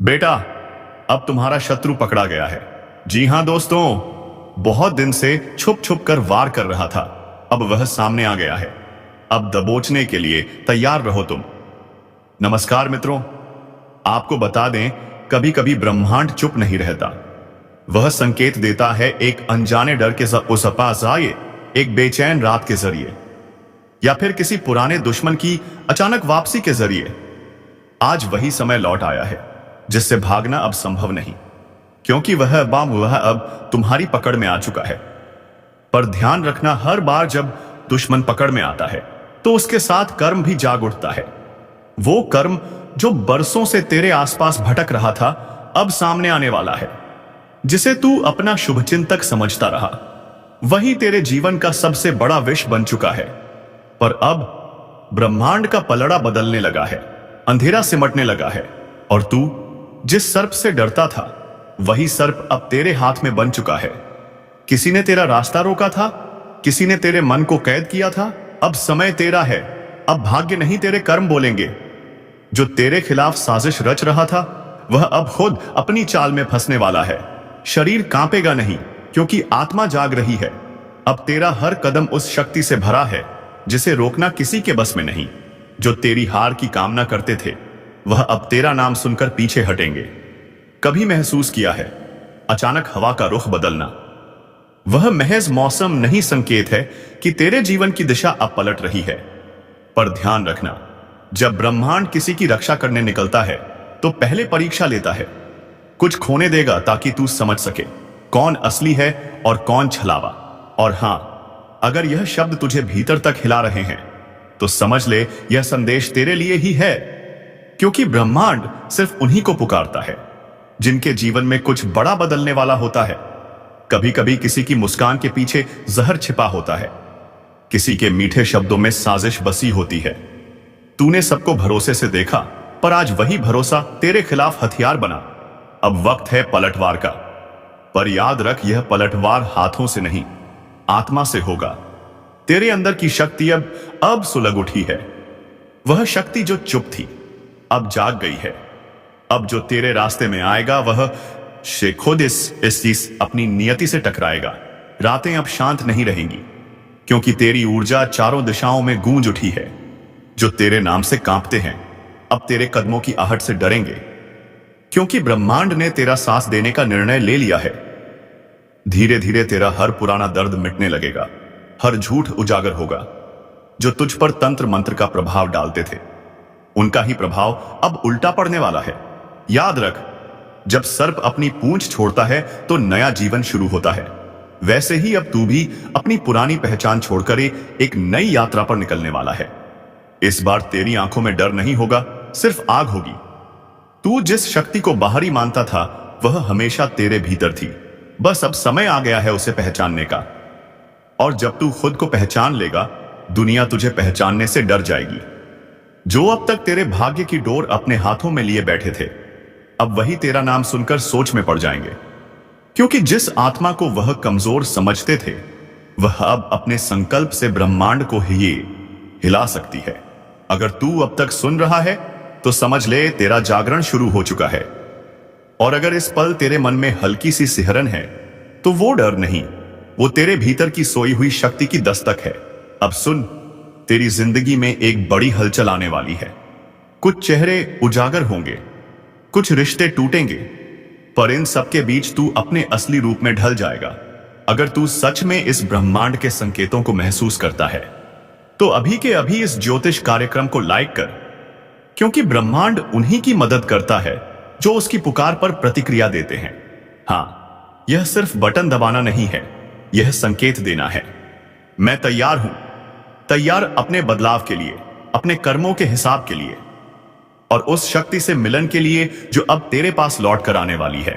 बेटा, अब तुम्हारा शत्रु पकड़ा गया है। जी हां दोस्तों, बहुत दिन से छुप छुप कर वार कर रहा था, अब वह सामने आ गया है। अब दबोचने के लिए तैयार रहो तुम। नमस्कार मित्रों, आपको बता दें, कभी कभी ब्रह्मांड चुप नहीं रहता। वह संकेत देता है एक अनजाने डर के उस पास आए, एक बेचैन रात के जरिए, या फिर किसी पुराने दुश्मन की अचानक वापसी के जरिए। आज वही समय लौट आया है जिससे भागना अब संभव नहीं, क्योंकि वह अब तुम्हारी पकड़ में आ चुका है। पर ध्यान रखना, हर बार जब दुश्मन पकड़ में आता है तो उसके साथ कर्म भी जाग उठता है। वो कर्म जो बरसों से तेरे आसपास भटक रहा था, अब सामने आने वाला है। जिसे तू अपना शुभचिंतक समझता रहा, वही तेरे जीवन का सबसे बड़ा विष बन चुका है। पर अब ब्रह्मांड का पलड़ा बदलने लगा है, अंधेरा सिमटने लगा है, और तू जिस सर्प से डरता था, वही सर्प अब तेरे हाथ में बन चुका है। किसी ने तेरा रास्ता रोका था, किसी ने तेरे मन को कैद किया था। अब समय तेरा है, अब भाग्य नहीं तेरे कर्म बोलेंगे। जो तेरे खिलाफ साजिश रच रहा था, वह अब खुद अपनी चाल में फंसने वाला है। शरीर कांपेगा नहीं, क्योंकि आत्मा जाग रही है। अब तेरा हर कदम उस शक्ति से भरा है जिसे रोकना किसी के बस में नहीं। जो तेरी हार की कामना करते थे, वह अब तेरा नाम सुनकर पीछे हटेंगे। कभी महसूस किया है अचानक हवा का रुख बदलना? वह महज मौसम नहीं, संकेत है कि तेरे जीवन की दिशा अब पलट रही है। पर ध्यान रखना, जब ब्रह्मांड किसी की रक्षा करने निकलता है तो पहले परीक्षा लेता है। कुछ खोने देगा ताकि तू समझ सके कौन असली है और कौन छलावा। और हां, अगर यह शब्द तुझे भीतर तक हिला रहे हैं तो समझ ले, यह संदेश तेरे लिए ही है। क्योंकि ब्रह्मांड सिर्फ उन्हीं को पुकारता है जिनके जीवन में कुछ बड़ा बदलने वाला होता है। कभी कभी किसी की मुस्कान के पीछे जहर छिपा होता है, किसी के मीठे शब्दों में साजिश बसी होती है। तूने सबको भरोसे से देखा, पर आज वही भरोसा तेरे खिलाफ हथियार बना। अब वक्त है पलटवार का, पर याद रख, यह पलटवार हाथों से नहीं, आत्मा से होगा। तेरे अंदर की शक्ति अब सुलग उठी है। वह शक्ति जो चुप थी, अब जाग गई है। अब जो तेरे रास्ते में आएगा, वह खुद इस अपनी नियति से टकराएगा। रातें अब शांत नहीं रहेंगी, क्योंकि तेरी ऊर्जा चारों दिशाओं में गूंज उठी है। जो तेरे नाम से कांपते हैं, अब तेरे कदमों की आहट से डरेंगे, क्योंकि ब्रह्मांड ने तेरा सांस देने का निर्णय ले लिया है। धीरे धीरे तेरा हर पुराना दर्द मिटने लगेगा, हर झूठ उजागर होगा। जो तुझ पर तंत्र मंत्र का प्रभाव डालते थे, उनका ही प्रभाव अब उल्टा पड़ने वाला है। याद रख, जब सर्प अपनी पूंछ छोड़ता है तो नया जीवन शुरू होता है। वैसे ही अब तू भी अपनी पुरानी पहचान छोड़कर एक नई यात्रा पर निकलने वाला है। इस बार तेरी आंखों में डर नहीं होगा, सिर्फ आग होगी। तू जिस शक्ति को बाहरी मानता था, वह हमेशा तेरे भीतर थी। बस अब समय आ गया है उसे पहचानने का। और जब तू खुद को पहचान लेगा, दुनिया तुझे पहचानने से डर जाएगी। जो अब तक तेरे भाग्य की डोर अपने हाथों में लिए बैठे थे, अब वही तेरा नाम सुनकर सोच में पड़ जाएंगे। क्योंकि जिस आत्मा को वह कमजोर समझते थे, वह अब अपने संकल्प से ब्रह्मांड को ही हिला सकती है। अगर तू अब तक सुन रहा है तो समझ ले, तेरा जागरण शुरू हो चुका है। और अगर इस पल तेरे मन में हल्की सी सिहरन है, तो वो डर नहीं, वो तेरे भीतर की सोई हुई शक्ति की दस्तक है। अब सुन, तेरी जिंदगी में एक बड़ी हलचल आने वाली है। कुछ चेहरे उजागर होंगे, कुछ रिश्ते टूटेंगे, पर इन सबके बीच तू अपने असली रूप में ढल जाएगा। अगर तू सच में इस ब्रह्मांड के संकेतों को महसूस करता है, तो अभी के अभी इस ज्योतिष कार्यक्रम को लाइक कर, क्योंकि ब्रह्मांड उन्हीं की मदद करता है जो उसकी पुकार पर प्रतिक्रिया देते हैं। हां, यह सिर्फ बटन दबाना नहीं है, यह संकेत देना है। मैं तैयार हूं, तैयार अपने बदलाव के लिए, अपने कर्मों के हिसाब के लिए, और उस शक्ति से मिलन के लिए जो अब तेरे पास लौट कर आने वाली है।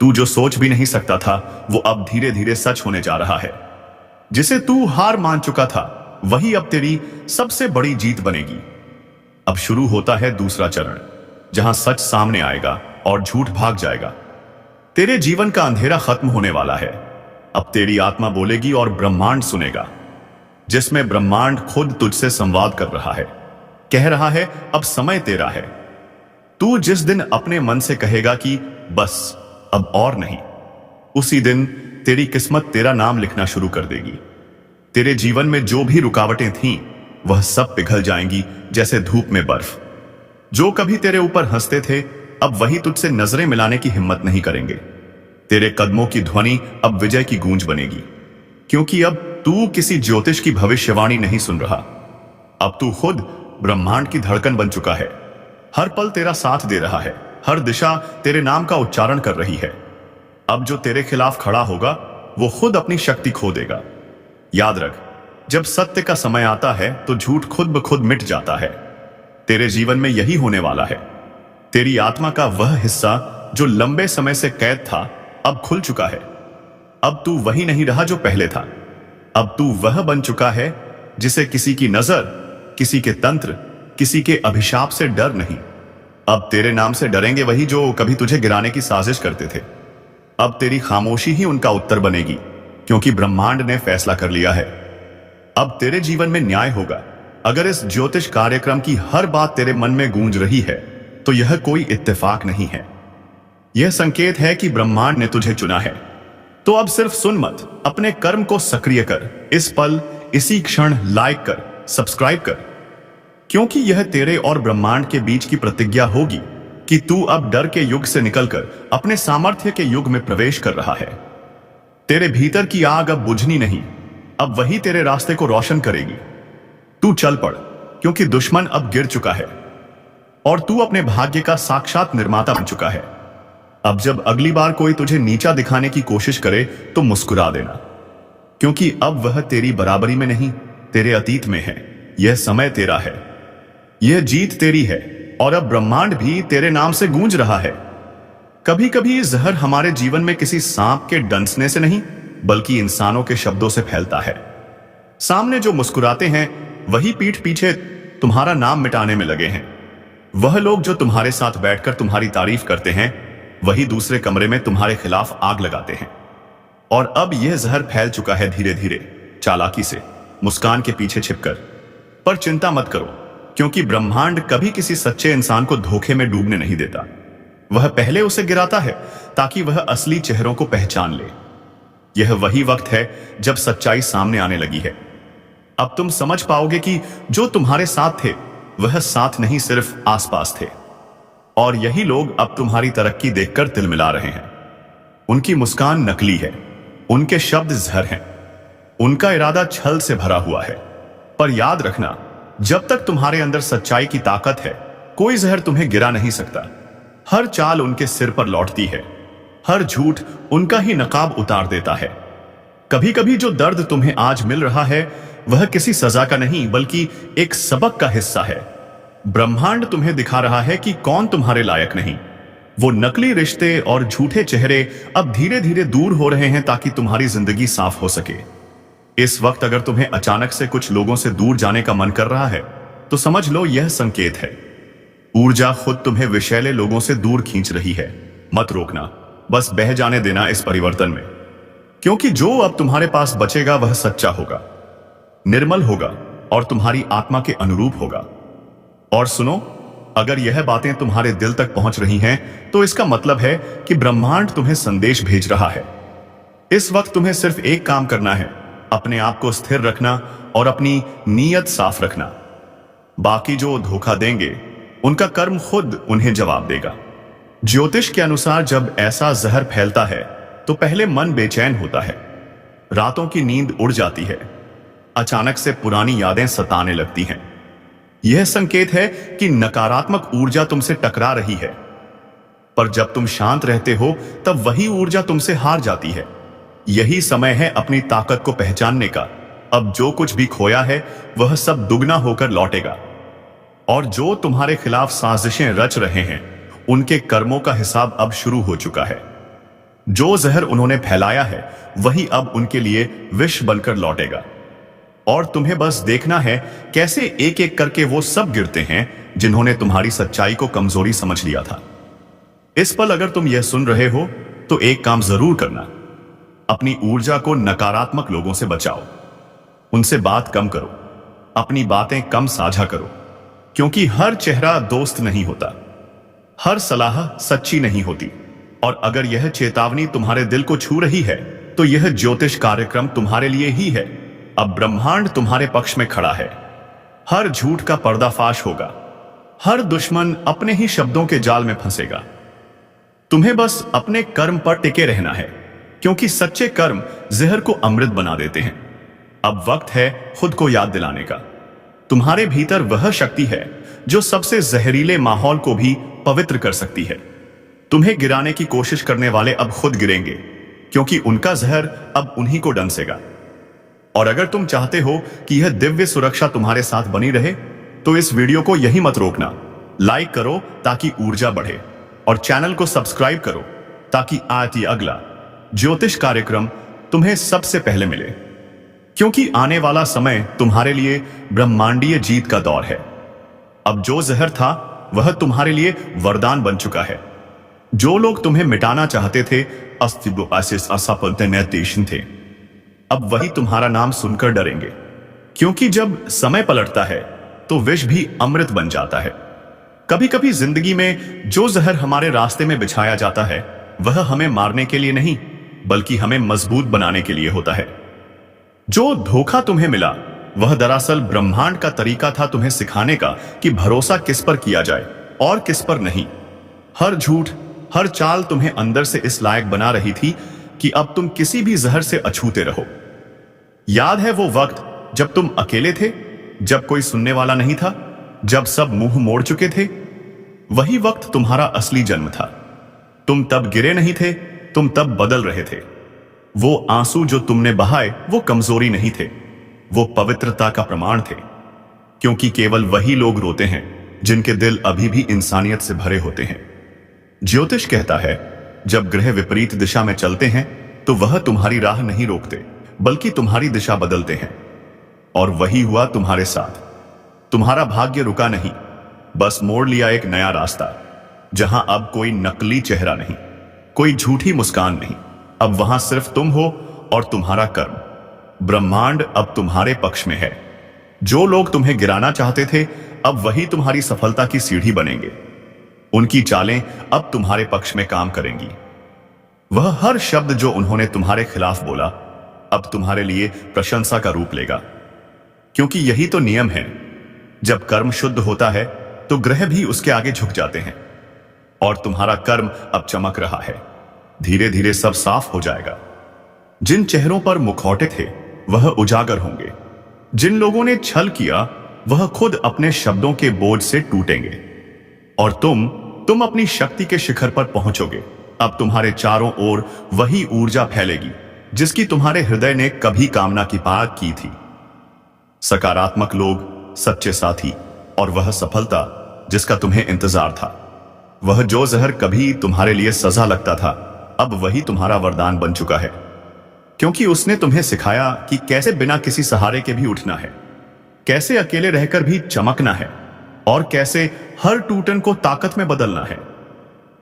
तू जो सोच भी नहीं सकता था, वो अब धीरे धीरे सच होने जा रहा है। जिसे तू हार मान चुका था, वही अब तेरी सबसे बड़ी जीत बनेगी। अब शुरू होता है दूसरा चरण, जहां सच सामने आएगा और झूठ भाग जाएगा। तेरे जीवन का अंधेरा खत्म होने वाला है। अब तेरी आत्मा बोलेगी और ब्रह्मांड सुनेगा, जिसमें ब्रह्मांड खुद तुझसे संवाद कर रहा है, कह रहा है अब समय तेरा है। तू जिस दिन अपने मन से कहेगा कि बस अब और नहीं, उसी दिन तेरी किस्मत तेरा नाम लिखना शुरू कर देगी। तेरे जीवन में जो भी रुकावटें थीं, वह सब पिघल जाएंगी जैसे धूप में बर्फ। जो कभी तेरे ऊपर हंसते थे, अब वही तुझसे नजरें मिलाने की हिम्मत नहीं करेंगे। तेरे कदमों की ध्वनि अब विजय की गूंज बनेगी, क्योंकि अब तू किसी ज्योतिष की भविष्यवाणी नहीं सुन रहा। अब तू खुद ब्रह्मांड की धड़कन बन चुका है। हर पल तेरा साथ दे रहा है, हर दिशा तेरे नाम का उच्चारण कर रही है। अब जो तेरे खिलाफ खड़ा होगा, वो खुद अपनी शक्ति खो देगा। याद रख, जब सत्य का समय आता है तो झूठ खुद ब खुद मिट जाता है। तेरे जीवन में यही होने वाला है। तेरी आत्मा का वह हिस्सा जो लंबे समय से कैद था, अब खुल चुका है। अब तू वही नहीं रहा जो पहले था। अब तू वह बन चुका है जिसे किसी की नजर, किसी के तंत्र, किसी के अभिशाप से डर नहीं। अब तेरे नाम से डरेंगे वही जो कभी तुझे गिराने की साजिश करते थे। अब तेरी खामोशी ही उनका उत्तर बनेगी, क्योंकि ब्रह्मांड ने फैसला कर लिया है। अब तेरे जीवन में न्याय होगा। अगर इस ज्योतिष कार्यक्रम की हर बात तेरे मन में गूंज रही है, तो यह कोई इत्तेफाक नहीं है। यह संकेत है कि ब्रह्मांड ने तुझे चुना है। तो अब सिर्फ सुन मत, अपने कर्म को सक्रिय कर। इस पल, इसी क्षण लाइक कर, सब्सक्राइब कर, क्योंकि यह तेरे और ब्रह्मांड के बीच की प्रतिज्ञा होगी कि तू अब डर के युग से निकलकर अपने सामर्थ्य के युग में प्रवेश कर रहा है। तेरे भीतर की आग अब बुझनी नहीं, अब वही तेरे रास्ते को रोशन करेगी। तू चल पड़, क्योंकि दुश्मन अब गिर चुका है और तू अपने भाग्य का साक्षात निर्माता बन चुका है। अब जब अगली बार कोई तुझे नीचा दिखाने की कोशिश करे तो मुस्कुरा देना, क्योंकि अब वह तेरी बराबरी में नहीं, तेरे अतीत में है। यह समय तेरा है, यह जीत तेरी है, और अब ब्रह्मांड भी तेरे नाम से गूंज रहा है। कभी कभी जहर हमारे जीवन में किसी सांप के डंसने से नहीं, बल्कि इंसानों के शब्दों से फैलता है। सामने जो मुस्कुराते हैं, वही पीठ पीछे तुम्हारा नाम मिटाने में लगे हैं। वह लोग जो तुम्हारे साथ बैठकर तुम्हारी तारीफ करते हैं, वही दूसरे कमरे में तुम्हारे खिलाफ आग लगाते हैं। और अब यह जहर फैल चुका है धीरे धीरे, चालाकी से, मुस्कान के पीछे छिपकर। पर चिंता मत करो, क्योंकि ब्रह्मांड कभी किसी सच्चे इंसान को धोखे में डूबने नहीं देता। वह पहले उसे गिराता है ताकि वह असली चेहरों को पहचान ले। यह वही वक्त है जब सच्चाई सामने आने लगी है। अब तुम समझ पाओगे कि जो तुम्हारे साथ थे, वह साथ नहीं, सिर्फ आसपास थे। और यही लोग अब तुम्हारी तरक्की देखकर तिलमिला रहे हैं। उनकी मुस्कान नकली है, उनके शब्द जहर हैं, उनका इरादा छल से भरा हुआ है। पर याद रखना, जब तक तुम्हारे अंदर सच्चाई की ताकत है, कोई जहर तुम्हें गिरा नहीं सकता। हर चाल उनके सिर पर लौटती है, हर झूठ उनका ही नकाब उतार देता है। कभी कभी जो दर्द तुम्हें आज मिल रहा है, वह किसी सजा का नहीं, बल्कि एक सबक का हिस्सा है। ब्रह्मांड तुम्हें दिखा रहा है कि कौन तुम्हारे लायक नहीं। वो नकली रिश्ते और झूठे चेहरे अब धीरे धीरे दूर हो रहे हैं, ताकि तुम्हारी जिंदगी साफ हो सके। इस वक्त अगर तुम्हें अचानक से कुछ लोगों से दूर जाने का मन कर रहा है, तो समझ लो यह संकेत है। ऊर्जा खुद तुम्हें विषैले लोगों से दूर खींच रही है। मत रोकना, बस बह जाने देना इस परिवर्तन में, क्योंकि जो अब तुम्हारे पास बचेगा वह सच्चा होगा, निर्मल होगा और तुम्हारी आत्मा के अनुरूप होगा। और सुनो, अगर यह बातें तुम्हारे दिल तक पहुंच रही हैं, तो इसका मतलब है कि ब्रह्मांड तुम्हें संदेश भेज रहा है। इस वक्त तुम्हें सिर्फ एक काम करना है, अपने आप को स्थिर रखना और अपनी नीयत साफ रखना। बाकी जो धोखा देंगे, उनका कर्म खुद उन्हें जवाब देगा। ज्योतिष के अनुसार जब ऐसा जहर फैलता है, तो पहले मन बेचैन होता है, रातों की नींद उड़ जाती है, अचानक से पुरानी यादें सताने लगती हैं। यह संकेत है कि नकारात्मक ऊर्जा तुमसे टकरा रही है। पर जब तुम शांत रहते हो, तब वही ऊर्जा तुमसे हार जाती है। यही समय है अपनी ताकत को पहचानने का। अब जो कुछ भी खोया है, वह सब दुगना होकर लौटेगा। और जो तुम्हारे खिलाफ साजिशें रच रहे हैं, उनके कर्मों का हिसाब अब शुरू हो चुका है। जो जहर उन्होंने फैलाया है, वही अब उनके लिए विष बनकर लौटेगा। और तुम्हें बस देखना है कैसे एक एक करके वो सब गिरते हैं जिन्होंने तुम्हारी सच्चाई को कमजोरी समझ लिया था। इस पल अगर तुम यह सुन रहे हो, तो एक काम जरूर करना, अपनी ऊर्जा को नकारात्मक लोगों से बचाओ। उनसे बात कम करो, अपनी बातें कम साझा करो, क्योंकि हर चेहरा दोस्त नहीं होता। हर सलाह सच्ची नहीं होती, और अगर यह चेतावनी तुम्हारे दिल को छू रही है तो यह ज्योतिष कार्यक्रम तुम्हारे लिए ही है। अब ब्रह्मांड तुम्हारे पक्ष में खड़ा है। हर झूठ का पर्दाफाश होगा, हर दुश्मन अपने ही शब्दों के जाल में फंसेगा। तुम्हें बस अपने कर्म पर टिके रहना है, क्योंकि सच्चे कर्म जहर को अमृत बना देते हैं। अब वक्त है खुद को याद दिलाने का। तुम्हारे भीतर वह शक्ति है जो सबसे जहरीले माहौल को भी पवित्र कर सकती है। तुम्हें गिराने की कोशिश करने वाले अब खुद गिरेंगे, क्योंकि उनका जहर अब उन्हीं को डंसेगा। और अगर तुम चाहते हो कि यह दिव्य सुरक्षा तुम्हारे साथ बनी रहे, तो इस वीडियो को यहीं मत रोकना। लाइक करो ताकि ऊर्जा बढ़े, और चैनल को सब्सक्राइब करो ताकि आती अगला ज्योतिष कार्यक्रम तुम्हें सबसे पहले मिले, क्योंकि आने वाला समय तुम्हारे लिए ब्रह्मांडीय जीत का दौर है। अब जो जहर था वह तुम्हारे लिए वरदान बन चुका है। जो लोग तुम्हें मिटाना चाहते थे, थे, अब वही तुम्हारा नाम सुनकर डरेंगे, क्योंकि जब समय पलटता है तो विष भी अमृत बन जाता है। कभी कभी जिंदगी में जो जहर हमारे रास्ते में बिछाया जाता है वह हमें मारने के लिए नहीं, बल्कि हमें मजबूत बनाने के लिए होता है। जो धोखा तुम्हें मिला वह दरअसल ब्रह्मांड का तरीका था तुम्हें सिखाने का कि भरोसा किस पर किया जाए और किस पर नहीं। हर झूठ, हर चाल तुम्हें अंदर से इस लायक बना रही थी कि अब तुम किसी भी जहर से अछूते रहो। याद है वो वक्त जब तुम अकेले थे, जब कोई सुनने वाला नहीं था, जब सब मुंह मोड़ चुके थे? वही वक्त तुम्हारा असली जन्म था। तुम तब गिरे नहीं थे, तुम तब बदल रहे थे। वो आंसू जो तुमने बहाए वो कमजोरी नहीं थे, वो पवित्रता का प्रमाण थे। क्योंकि केवल वही लोग रोते हैं जिनके दिल अभी भी इंसानियत से भरे होते हैं। ज्योतिष कहता है, जब ग्रह विपरीत दिशा में चलते हैं तो वह तुम्हारी राह नहीं रोकते, बल्कि तुम्हारी दिशा बदलते हैं। और वही हुआ तुम्हारे साथ। तुम्हारा भाग्य रुका नहीं, बस मोड़ लिया एक नया रास्ता, जहां अब कोई नकली चेहरा नहीं, कोई झूठी मुस्कान नहीं। अब वहां सिर्फ तुम हो और तुम्हारा कर्म। ब्रह्मांड अब तुम्हारे पक्ष में है। जो लोग तुम्हें गिराना चाहते थे, अब वही तुम्हारी सफलता की सीढ़ी बनेंगे। उनकी चालें अब तुम्हारे पक्ष में काम करेंगी। वह हर शब्द जो उन्होंने तुम्हारे खिलाफ बोला, अब तुम्हारे लिए प्रशंसा का रूप लेगा। क्योंकि यही तो नियम है, जब कर्म शुद्ध होता है तो ग्रह भी उसके आगे झुक जाते हैं। और तुम्हारा कर्म अब चमक रहा है। धीरे धीरे सब साफ हो जाएगा। जिन चेहरों पर मुखौटे थे वह उजागर होंगे। जिन लोगों ने छल किया वह खुद अपने शब्दों के बोझ से टूटेंगे। और तुम अपनी शक्ति के शिखर पर पहुंचोगे। अब तुम्हारे चारों ओर वही ऊर्जा फैलेगी जिसकी तुम्हारे हृदय ने कभी कामना की पाक की थी। सकारात्मक लोग, सच्चे साथी, और वह सफलता जिसका तुम्हें इंतजार था। वह जो जहर कभी तुम्हारे लिए सजा लगता था, अब वही तुम्हारा वरदान बन चुका है। क्योंकि उसने तुम्हें सिखाया कि कैसे बिना किसी सहारे के भी उठना है, कैसे अकेले रहकर भी चमकना है, और कैसे हर टूटन को ताकत में बदलना है।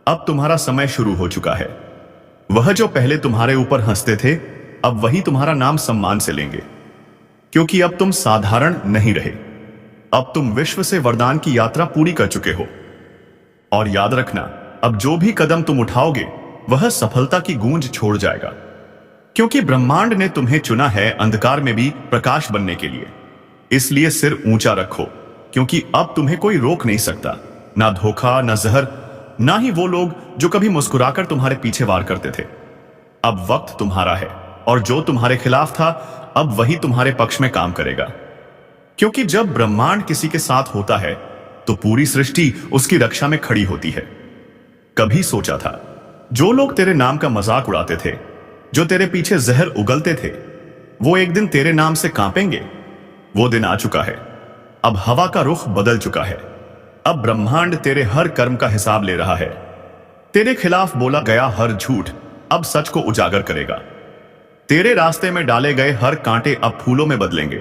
अब तुम्हारा समय शुरू हो चुका है। वह जो पहले तुम्हारे ऊपर हंसते थे, अब वही तुम्हारा नाम सम्मान से लेंगे। क्योंकि अब तुम साधारण नहीं रहे, अब तुम विश्व से वरदान की यात्रा पूरी कर चुके हो। और याद रखना, अब जो भी कदम तुम उठाओगे वह सफलता की गूंज छोड़ जाएगा। क्योंकि ब्रह्मांड ने तुम्हें चुना है अंधकार में भी प्रकाश बनने के लिए। इसलिए सिर ऊंचा रखो, क्योंकि अब तुम्हें कोई रोक नहीं सकता। ना धोखा, ना जहर, ना ही वो लोग जो कभी मुस्कुराकर तुम्हारे पीछे वार करते थे। अब वक्त तुम्हारा है, और जो तुम्हारे खिलाफ था अब वही तुम्हारे पक्ष में काम करेगा। क्योंकि जब ब्रह्मांड किसी के साथ होता है तो पूरी सृष्टि उसकी रक्षा में खड़ी होती है। कभी सोचा था, जो लोग तेरे नाम का मजाक उड़ाते थे, जो तेरे पीछे जहर उगलते थे, वो एक दिन तेरे नाम से कांपेंगे? वो दिन आ चुका है। अब हवा का रुख बदल चुका है। अब ब्रह्मांड तेरे हर कर्म का हिसाब ले रहा है। तेरे खिलाफ बोला गया हर झूठ अब सच को उजागर करेगा। तेरे रास्ते में डाले गए हर कांटे अब फूलों में बदलेंगे,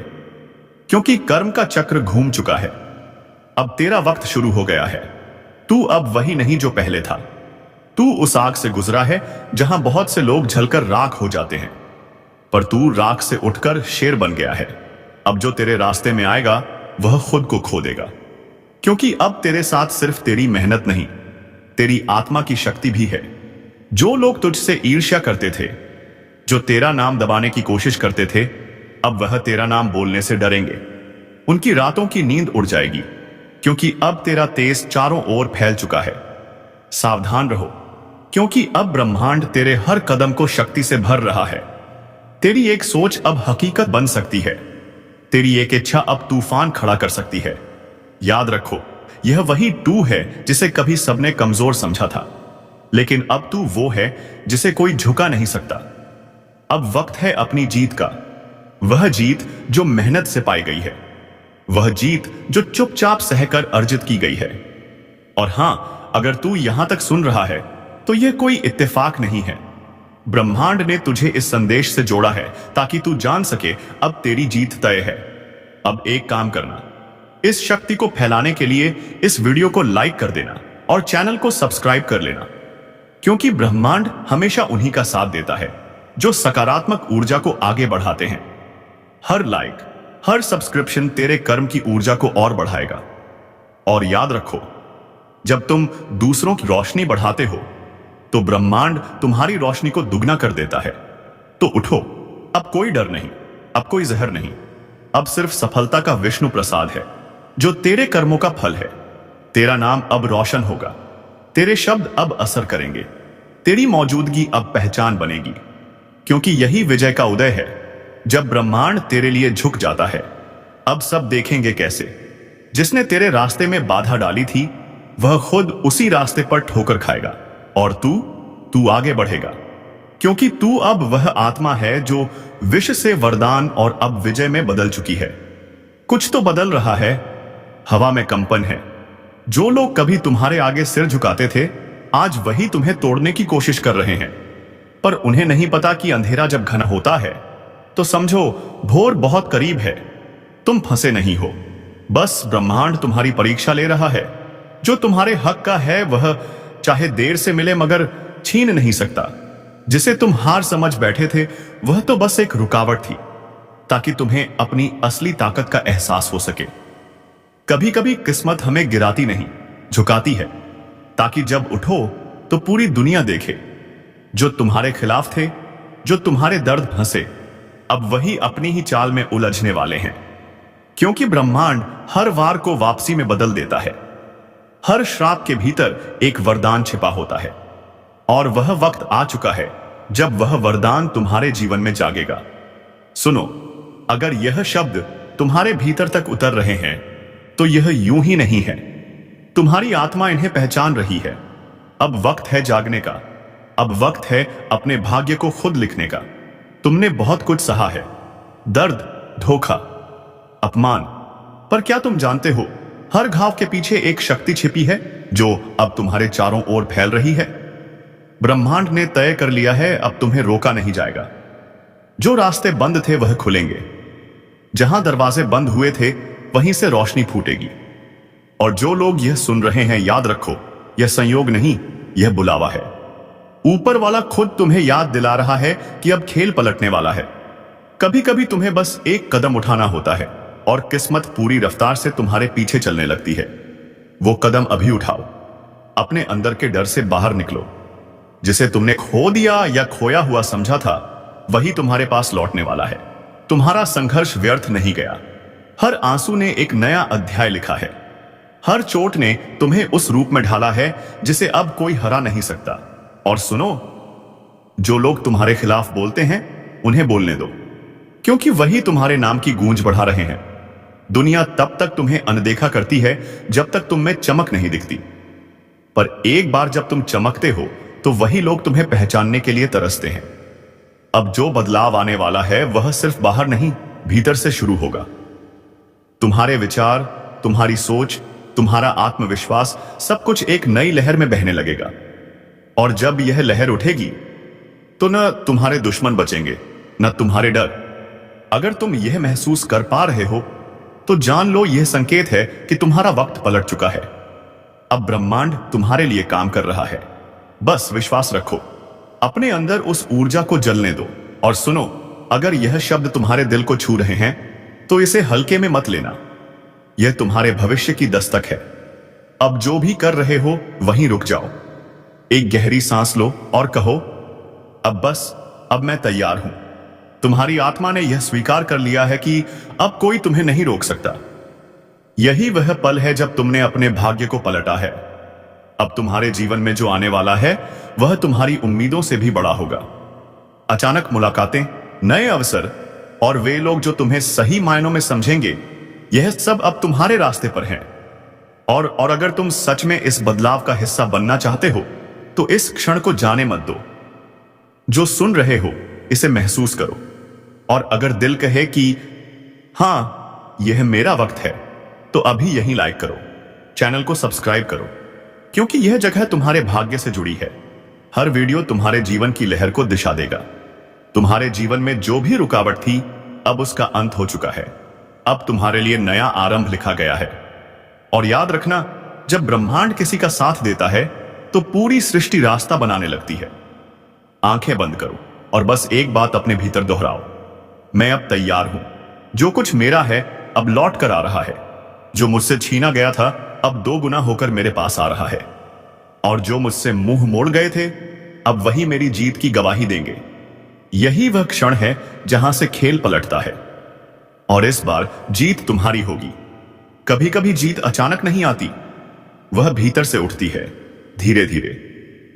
क्योंकि कर्म का चक्र घूम चुका है। अब तेरा वक्त शुरू हो गया है। तू अब वही नहीं जो पहले था। तू उस आग से गुजरा है जहां बहुत से लोग जलकर राख हो जाते हैं, पर तू राख से उठकर शेर बन गया है। अब जो तेरे रास्ते में आएगा वह खुद को खो देगा, क्योंकि अब तेरे साथ सिर्फ तेरी मेहनत नहीं, तेरी आत्मा की शक्ति भी है। जो लोग तुझसे ईर्ष्या करते थे, जो तेरा नाम दबाने की कोशिश करते थे, अब वह तेरा नाम बोलने से डरेंगे। उनकी रातों की नींद उड़ जाएगी, क्योंकि अब तेरा तेज चारों ओर फैल चुका है। सावधान रहो, क्योंकि अब ब्रह्मांड तेरे हर कदम को शक्ति से भर रहा है। तेरी एक सोच अब हकीकत बन सकती है। तेरी एक इच्छा अब तूफान खड़ा कर सकती है। याद रखो, यह वही तू है जिसे कभी सबने कमजोर समझा था, लेकिन अब तू वो है जिसे कोई झुका नहीं सकता। अब वक्त है अपनी जीत का, वह जीत जो मेहनत से पाई गई है, वह जीत जो चुपचाप सहकर अर्जित की गई है। और हां, अगर तू यहां तक सुन रहा है तो यह कोई इत्तेफाक नहीं है। ब्रह्मांड ने तुझे इस संदेश से जोड़ा है ताकि तू जान सके अब तेरी जीत तय है। अब एक काम करना, इस शक्ति को फैलाने के लिए इस वीडियो को लाइक कर देना और चैनल को सब्सक्राइब कर लेना, क्योंकि ब्रह्मांड हमेशा उन्हीं का साथ देता है जो सकारात्मक ऊर्जा को आगे बढ़ाते हैं। हर लाइक, हर सब्सक्रिप्शन तेरे कर्म की ऊर्जा को और बढ़ाएगा। और याद रखो, जब तुम दूसरों की रोशनी बढ़ाते हो तो ब्रह्मांड तुम्हारी रोशनी को दुगना कर देता है। तो उठो, अब कोई डर नहीं, अब कोई जहर नहीं, अब सिर्फ सफलता का विष्णु प्रसाद है जो तेरे कर्मों का फल है। तेरा नाम अब रोशन होगा, तेरे शब्द अब असर करेंगे, तेरी मौजूदगी अब पहचान बनेगी, क्योंकि यही विजय का उदय है जब ब्रह्मांड तेरे लिए झुक जाता है। अब सब देखेंगे कैसे जिसने तेरे रास्ते में बाधा डाली थी वह खुद उसी रास्ते पर ठोकर खाएगा, और तू आगे बढ़ेगा, क्योंकि तू अब वह आत्मा है जो विष से वरदान और अब विजय में बदल चुकी है। कुछ तो बदल रहा है, हवा में कंपन है। जो लोग कभी तुम्हारे आगे सिर झुकाते थे, आज वही तुम्हें तोड़ने की कोशिश कर रहे हैं। पर उन्हें नहीं पता कि अंधेरा जब घना होता है तो समझो भोर बहुत करीब है। तुम फंसे नहीं हो, बस ब्रह्मांड तुम्हारी परीक्षा ले रहा है। जो तुम्हारे हक का है वह चाहे देर से मिले मगर छीन नहीं सकता। जिसे तुम हार समझ बैठे थे वह तो बस एक रुकावट थी, ताकि तुम्हें अपनी असली ताकत का एहसास हो सके। कभी कभी किस्मत हमें गिराती नहीं, झुकाती है, ताकि जब उठो तो पूरी दुनिया देखे। जो तुम्हारे खिलाफ थे, जो तुम्हारे दर्द हंसे, अब वही अपनी ही चाल में उलझने वाले हैं, क्योंकि ब्रह्मांड हर वार को वापसी में बदल देता है। हर श्राप के भीतर एक वरदान छिपा होता है, और वह वक्त आ चुका है जब वह वरदान तुम्हारे जीवन में जागेगा। सुनो, अगर यह शब्द तुम्हारे भीतर तक उतर रहे हैं तो यह यूं ही नहीं है। तुम्हारी आत्मा इन्हें पहचान रही है। अब वक्त है जागने का, अब वक्त है अपने भाग्य को खुद लिखने का। तुमने बहुत कुछ सहा है, दर्द, धोखा, अपमान, पर क्या तुम जानते हो हर घाव के पीछे एक शक्ति छिपी है जो अब तुम्हारे चारों ओर फैल रही है। ब्रह्मांड ने तय कर लिया है, अब तुम्हें रोका नहीं जाएगा। जो रास्ते बंद थे वह खुलेंगे, जहां दरवाजे बंद हुए थे वहीं से रोशनी फूटेगी। और जो लोग यह सुन रहे हैं, याद रखो, यह संयोग नहीं, यह बुलावा है। ऊपर वाला खुद तुम्हें याद दिला रहा है कि अब खेल पलटने वाला है। कभी कभी तुम्हें बस एक कदम उठाना होता है और किस्मत पूरी रफ्तार से तुम्हारे पीछे चलने लगती है। वो कदम अभी उठाओ, अपने अंदर के डर से बाहर निकलो। जिसे तुमने खो दिया या खोया हुआ समझा था वही तुम्हारे पास लौटने वाला है। तुम्हारा संघर्ष व्यर्थ नहीं गया। हर आंसू ने एक नया अध्याय लिखा है। हर चोट ने तुम्हें उस रूप में ढाला है जिसे अब कोई हरा नहीं सकता। और सुनो, जो लोग तुम्हारे खिलाफ बोलते हैं उन्हें बोलने दो, क्योंकि वही तुम्हारे नाम की गूंज बढ़ा रहे हैं। दुनिया तब तक तुम्हें अनदेखा करती है जब तक तुम में चमक नहीं दिखती, पर एक बार जब तुम चमकते हो तो वही लोग तुम्हें पहचानने के लिए तरसते हैं। अब जो बदलाव आने वाला है वह सिर्फ बाहर नहीं, भीतर से शुरू होगा। तुम्हारे विचार, तुम्हारी सोच, तुम्हारा आत्मविश्वास, सब कुछ एक नई लहर में बहने लगेगा। और जब यह लहर उठेगी तो न तुम्हारे दुश्मन बचेंगे, न तुम्हारे डर। अगर तुम यह महसूस कर पा रहे हो तो जान लो यह संकेत है कि तुम्हारा वक्त पलट चुका है। अब ब्रह्मांड तुम्हारे लिए काम कर रहा है। बस विश्वास रखो, अपने अंदर उस ऊर्जा को जलने दो। और सुनो, अगर यह शब्द तुम्हारे दिल को छू रहे हैं तो इसे हल्के में मत लेना। यह तुम्हारे भविष्य की दस्तक है। अब जो भी कर रहे हो वहीं रुक जाओ। एक गहरी सांस लो और कहो, अब बस, अब मैं तैयार हूं। तुम्हारी आत्मा ने यह स्वीकार कर लिया है कि अब कोई तुम्हें नहीं रोक सकता। यही वह पल है जब तुमने अपने भाग्य को पलटा है। अब तुम्हारे जीवन में जो आने वाला है वह तुम्हारी उम्मीदों से भी बड़ा होगा। अचानक मुलाकातें, नए अवसर और वे लोग जो तुम्हें सही मायनों में समझेंगे, यह सब अब तुम्हारे रास्ते पर हैं। और अगर तुम सच में इस बदलाव का हिस्सा बनना चाहते हो तो इस क्षण को जाने मत दो। जो सुन रहे हो इसे महसूस करो, और अगर दिल कहे कि हां यह मेरा वक्त है, तो अभी यहीं लाइक करो, चैनल को सब्सक्राइब करो, क्योंकि यह जगह तुम्हारे भाग्य से जुड़ी है। हर वीडियो तुम्हारे जीवन की लहर को दिशा देगा। तुम्हारे जीवन में जो भी रुकावट थी, अब उसका अंत हो चुका है। अब तुम्हारे लिए नया आरंभ लिखा गया है। और याद रखना, जब ब्रह्मांड किसी का साथ देता है तो पूरी सृष्टि रास्ता बनाने लगती है। आंखें बंद करो और बस एक बात अपने भीतर दोहराओ, मैं अब तैयार हूं। जो कुछ मेरा है अब लौट कर आ रहा है। जो मुझसे छीना गया था अब 2 गुना होकर मेरे पास आ रहा है। और जो मुझसे मुंह मोड़ गए थे, अब वही मेरी जीत की गवाही देंगे। यही वह क्षण है जहां से खेल पलटता है, और इस बार जीत तुम्हारी होगी। कभी कभी जीत अचानक नहीं आती, वह भीतर से उठती है, धीरे धीरे,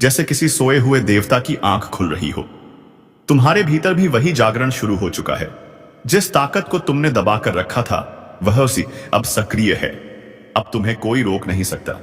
जैसे किसी सोए हुए देवता की आंख खुल रही हो। तुम्हारे भीतर भी वही जागरण शुरू हो चुका है। जिस ताकत को तुमने दबाकर रखा था वह उसी अब सक्रिय है। अब तुम्हें कोई रोक नहीं सकता।